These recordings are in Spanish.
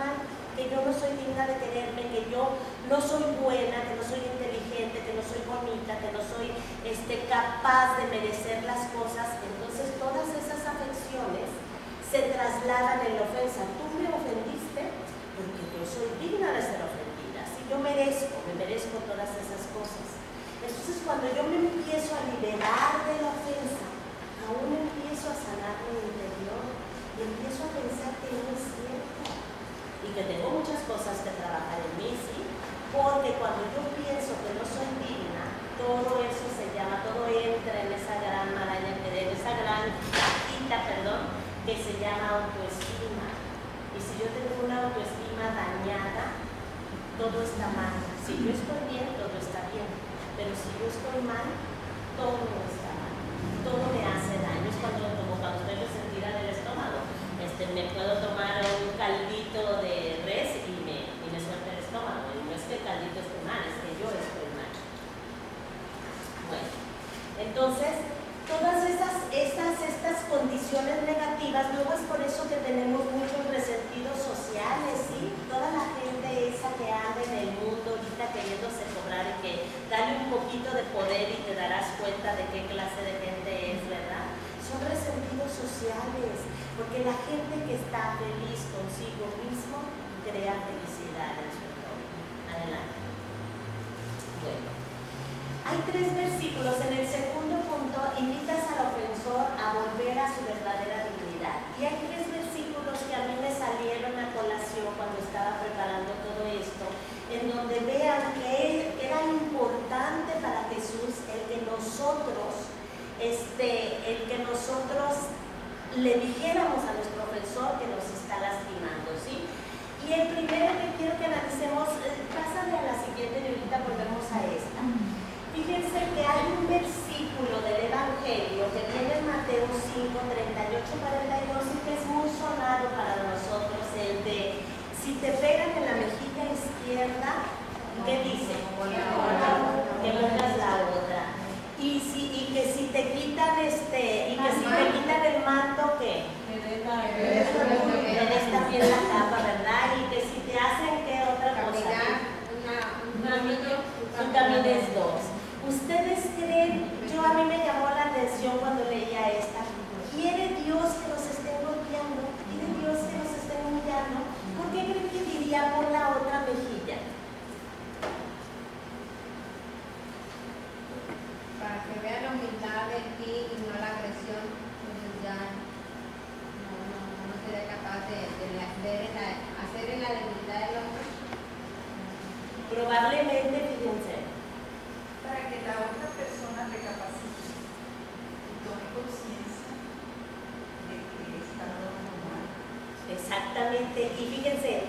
mal, que yo no soy digna de quererme, que yo no soy buena, que no soy inteligente, que no soy bonita, que no soy capaz de merecer las cosas. Entonces todas esas afecciones se trasladan en la ofensa. Tú me ofendiste porque yo soy digna de ser ofendida. Si yo me merezco todas esas cosas. Entonces cuando yo me empiezo a liberar de la ofensa, aún empiezo a sanar mi interior y empiezo a pensar que no es cierto y que tengo muchas cosas que trabajar en mí, ¿sí? Porque cuando yo pienso que no soy digna, todo eso todo entra en esa gran maraña, en esa gran cajita, que se llama autoestima. Y si yo tengo una autoestima dañada, todo está mal. Si yo estoy bien, todo está bien. Pero si yo estoy mal, todo está mal. Todo me hace daño. Es como cuando estoy resentida del estómago. Me puedo tomar un caldito de res y me suelta el estómago. Y no es que el caldito esté mal, es que yo estoy mal. Bueno, entonces, todas estas condiciones negativas, luego es por eso que tenemos muchos resentidos sociales, ¿sí? Toda la gente esa que anda en el mundo ahorita queriéndose cobrar y que dale un poquito de poder y te darás cuenta de qué clase de gente es, ¿verdad? Son resentidos sociales, porque la gente que está feliz consigo mismo crea felicidad en su entorno. Adelante. Bueno, hay 3 versículos. En el segundo punto, invitas al ofensor a volver a su verdadera dignidad. Y hay 3 versículos que a mí me salieron a colación cuando estaba preparando todo esto, en donde vean que era importante para Jesús el que nosotros le dijéramos a nuestro ofensor que nos está lastimando, ¿sí? Y el primero que quiero que analicemos, pásale a la siguiente y ahorita volvemos a esta. Fíjense que hay un versículo del Evangelio que viene en Mateo 5, 38-42 y que es muy sonado para nosotros, el de si te pegan en la mejilla izquierda, ¿qué dice? Que pongas la otra. Y que si te quitan el manto, ¿qué? Le des también la capa, ¿verdad? Y que si te hacen, ¿qué otra cosa? Tú camines 2. ¿Ustedes creen? A mí me llamó la atención cuando leía esta. ¿Quiere Dios que nos estén golpeando? ¿Quiere Dios que nos estén humillando? ¿Por qué creen que diría por la otra mejilla? Para que vean la humildad de ti y no la agresión, entonces ya no será capaz de hacer en la debilidad del hombre. Probablemente, fíjense. Para que la otra persona recapacite y tome conciencia de que está todo mal. Exactamente, y fíjense,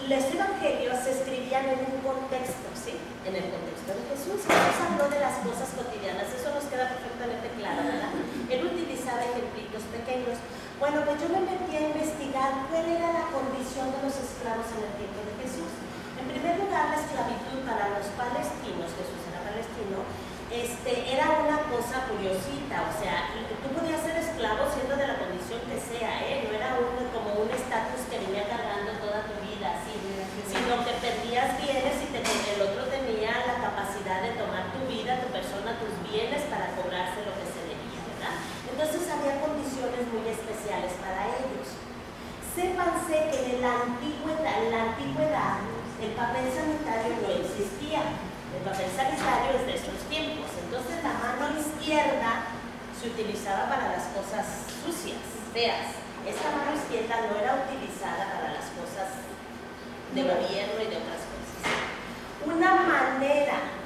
los evangelios se escribían en un contexto, ¿sí? En el contexto de Jesús. Jesús habló de las cosas cotidianas, eso nos queda perfectamente claro, ¿verdad? Él utilizaba ejemplitos pequeños. Bueno, pues yo me metí a investigar cuál era la condición de los esclavos en el tiempo de Jesús. En primer lugar, la esclavitud para los palestinos, Jesús era palestino, era una cosa curiosita, o sea, tú podías ser esclavo siendo de la condición que sea, no era como un estatus que venía cargando toda tu vida, ¿sí? Sino que perdías bienes y el otro tenía la capacidad de tomar tu vida, tu persona, tus bienes para cobrarse lo que se debía, ¿verdad? Entonces había condiciones muy especiales para ellos. Sépanse que en la antigüedad el papel sanitario no existía. El papel sanitario es de estos tiempos. Entonces la mano izquierda se utilizaba para las cosas sucias, feas. Esta mano izquierda no era utilizada para las cosas de gobierno y de otras cosas. Una manera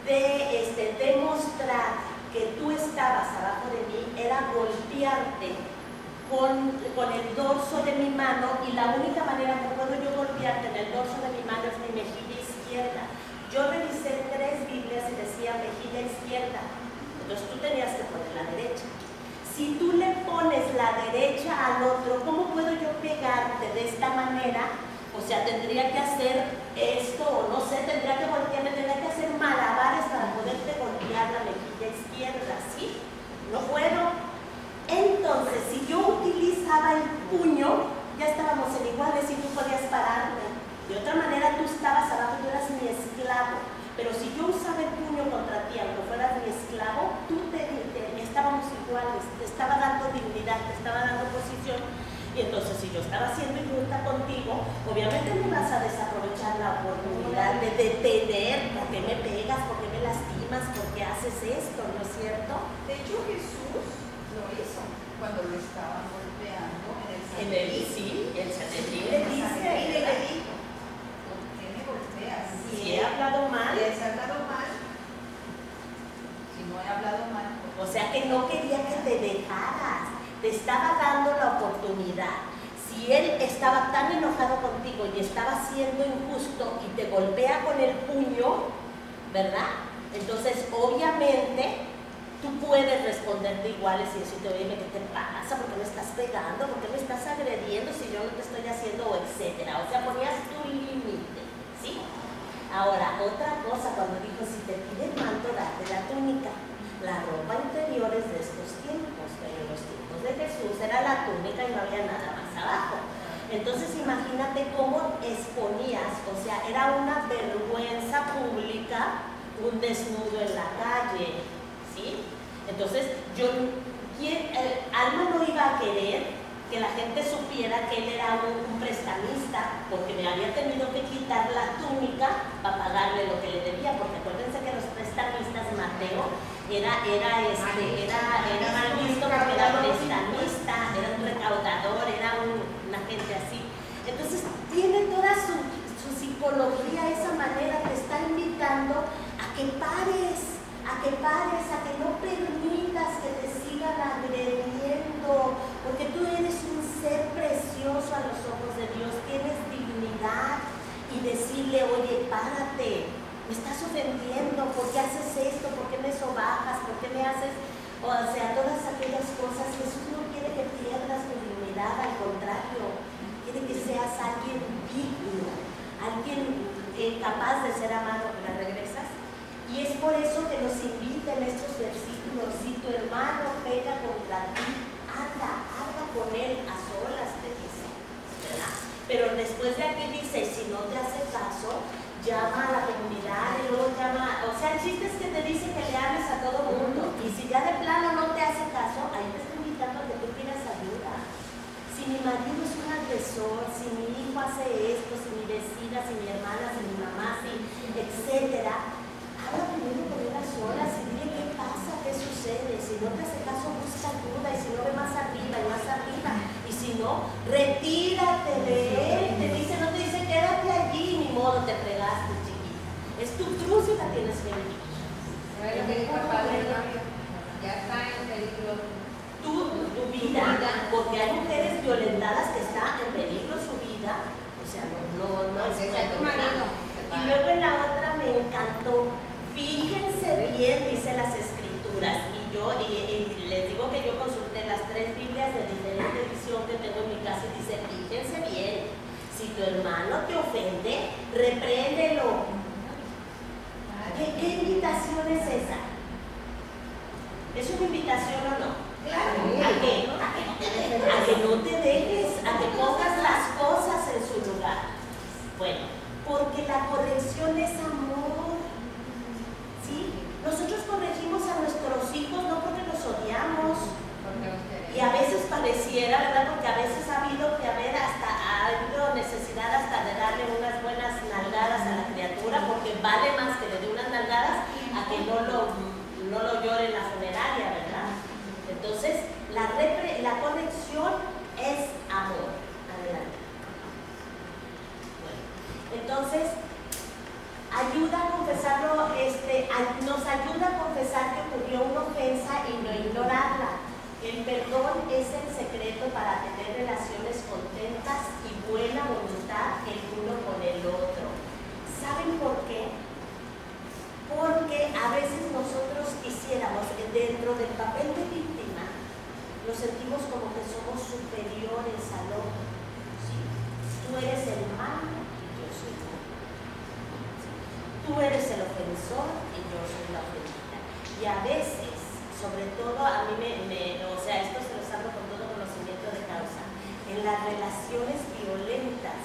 de demostrar que tú estabas abajo de mí era golpearte con el dorso de mi mano, y la única manera que puedo yo golpearte en el dorso de mi mano es mi mejilla izquierda. Yo revisé 3 Biblias y decía mejilla izquierda, entonces tú tenías que poner la derecha. Si tú le pones la derecha al otro, ¿cómo puedo yo pegarte de esta manera? O sea, tendría que hacer esto, o no sé, tendría que voltearme, tendría que hacer malabares para poderte golpear la mejilla izquierda, ¿sí? No puedo. Entonces, si yo utilizaba el puño, ya estábamos en iguales y tú podías parar autoridad, te estaba dando posición. Y entonces, si yo estaba siendo injusta contigo, obviamente me vas a desaprovechar la oportunidad de detener. ¿Por qué me pegas? ¿Por qué me lastimas? ¿Por qué haces esto? ¿No es cierto? De hecho, Jesús lo hizo cuando lo estaban golpeando En el Sanedrín le dice, y le dijo, ¿por qué me golpeas? si he hablado mal. Si has hablado mal, si no he hablado mal. O sea que no quería que te dejaras, te estaba dando la oportunidad. Si él estaba tan enojado contigo y estaba siendo injusto y te golpea con el puño, ¿verdad? Entonces, obviamente, tú puedes responderte iguales y decirte, oye, ¿qué te pasa? ¿Por qué me estás pegando? ¿Por qué me estás agrediendo si yo no te estoy haciendo? Etcétera. O sea, ponías tu límite, ¿sí? Ahora, otra cosa, cuando dijo, si te pide el manto, date la túnica. La ropa interior es de estos tiempos, pero en los tiempos de Jesús era la túnica y no había nada más abajo. Entonces imagínate cómo exponías, o sea, era una vergüenza pública un desnudo en la calle, ¿sí? Entonces, Alma no iba a querer que la gente supiera que él era un prestamista, porque me había tenido que quitar la túnica para pagarle lo que le debía, porque acuérdense que los prestamistas, Mateo, era mal visto porque era prestamista, era un recaudador, era una gente así. Entonces, tiene toda su psicología, esa manera, te está invitando a que pares, a que no permitas que te sigan agrediendo, porque tú eres un ser precioso a los ojos de Dios, tienes dignidad, y decirle, oye, párate, me estás ofendiendo, ¿por qué haces esto? ¿Por qué me sobajas? ¿Por qué me haces? O sea, todas aquellas cosas. Jesús no quiere que pierdas tu dignidad, al contrario, quiere que seas alguien digno, alguien capaz de ser amado. ¿Me la regresas? Y es por eso que nos invita en estos versículos, si tu hermano pega contra ti, anda con él a solas, te dice, ¿verdad? Pero después de aquí dice, si no te hace caso, llama a la comunidad y luego llama, o sea, el chiste es que te dice que le hables a todo mundo, y si ya de plano no te hace caso, ahí te está invitando a que tú pidas ayuda. Si mi marido es un agresor, si mi hijo hace esto, si mi vecina, si mi hermana, si mi mamá, si etcétera, habla primero con él a solas y dile qué pasa, qué sucede. Si no te hace caso, busca ayuda, y si no, ve más arriba y más arriba, y si no, retírate de él. Te dice, no te dice quédate allí, ni modo, te fregaste, chiquita. Es tu cruz y la tienes que vivir. Bueno, que dijo el padre, ya está en peligro Tu vida, porque hay mujeres violentadas que están en peligro su vida, o sea, no es tu marido. Y luego en la otra me encantó, fíjense bien, dice las escrituras, y yo les digo que yo consulté las 3 Biblias de diferente edición que tengo en mi casa y dice, fíjense bien, si tu hermano te ofende, repréndelo. ¿Qué invitación es esa? ¿Es una invitación o no? Claro. ¿A qué? A que no te dejes, a que pongas las cosas en su lugar. Bueno, porque la corrección es amor. ¿Sí? Nosotros corregimos a nuestros hijos no porque los odiamos. Y a veces pareciera, ¿verdad? Porque a veces ha habido necesidad hasta de darle unas buenas nalgadas a la criatura, porque vale más que le dé unas nalgadas a que no lo llore en la funeraria, ¿verdad? Entonces, la corrección es amor. Adelante. Bueno, entonces, ayuda a confesarlo, nos ayuda a confesar que ocurrió una ofensa y no ignorarla. El perdón es el secreto para tener relaciones contentas y buena voluntad el uno con el otro. ¿Saben por qué? Porque a veces nosotros quisiéramos, dentro del papel de víctima, nos sentimos como que somos superiores al otro. ¿Sí? Tú eres el malo y yo soy el malo. ¿Sí? Tú eres el ofensor y yo soy la ofendida. Y a veces, sobre todo a mí o sea, esto se los hablo con todo conocimiento de causa, en las relaciones violentas,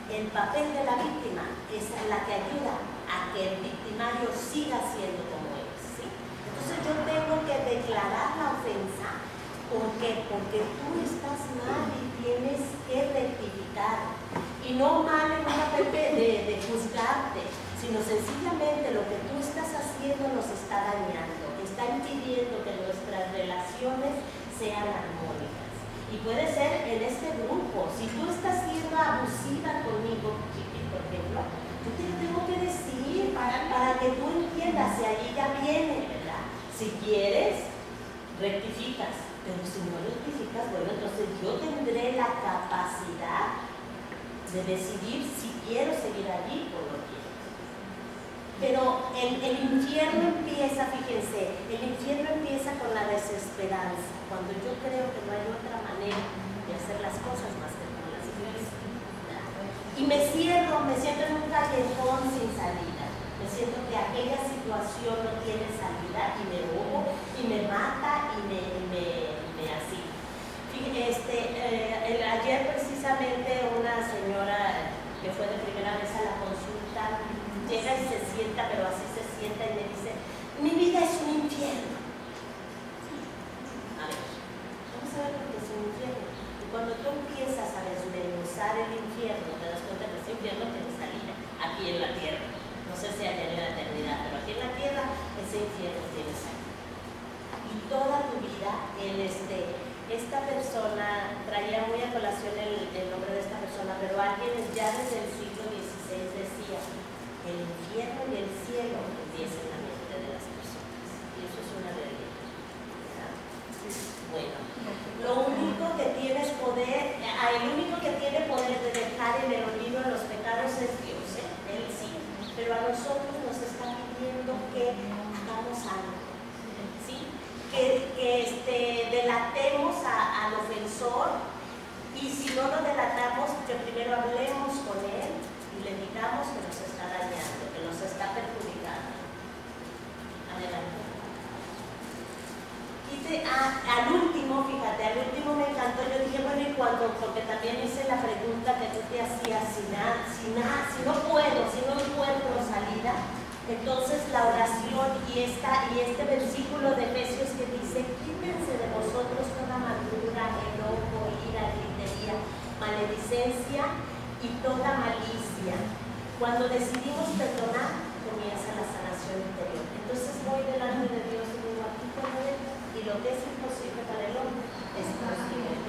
el papel de la víctima es la que ayuda a que el victimario siga siendo como es, ¿sí? Entonces yo tengo que declarar la ofensa porque qué? Porque tú estás mal y tienes que rectificar. Y no mal en un papel de juzgarte, sino sencillamente lo que tú estás haciendo nos está dañando, está impidiendo que nuestras relaciones sean armónicas. Y puede ser en este grupo, si tú estás siendo abusiva conmigo, Chiqui, por ejemplo, yo te lo tengo que decir para que tú entiendas, si allí ya viene, ¿verdad? Si quieres, rectificas, pero si no rectificas, bueno, entonces yo tendré la capacidad de decidir si quiero seguir allí o no quiero. Pero el infierno empieza, fíjense, el infierno empieza con la desesperanza, cuando yo creo que no hay otra manera de hacer las cosas más que como las mujeres. Y me siento en un callejón sin salida. Me siento que aquella situación no tiene salida y me ahogo y me mata y me así. Ayer precisamente una señora que fue de primera vez a la consulta llega y se sienta, pero así se sienta y me dice, mi vida es un infierno. A ver, vamos a ver lo que es un infierno. Y cuando tú empiezas a desmenuzar el infierno, te das cuenta que ese infierno tiene salida aquí en la tierra. No sé si allá en la eternidad, pero aquí en la tierra ese infierno tiene salida. Y toda tu vida esta persona, traía muy a colación el nombre de esta persona, pero alguien ya desde el siglo XVI decía, el infierno y el cielo empiezan en la mente de las personas. Y eso es una realidad. ¿Verdad? Bueno, lo único que tienes poder, el único que tiene poder de dejar en el olvido los pecados es Dios, ¿eh? Él sí. Pero a nosotros nos está pidiendo que hagamos algo. Que delatemos al ofensor, y si no lo delatamos, que primero hablemos con él y le digamos que nos está dañando, que nos está perjudicando. Adelante. Al último, fíjate, al último me encantó, yo dije, bueno, y cuando, porque también hice la pregunta que tú te hacías, si no encuentro salida. Entonces la oración y este versículo de Efesios que dice, quítense de vosotros toda amargura, enojo, ira, gritería, maledicencia y toda malicia. Cuando decidimos perdonar, comienza la sanación interior. Entonces voy delante de Dios y digo, aquí con él, y lo que es imposible para el hombre es posible.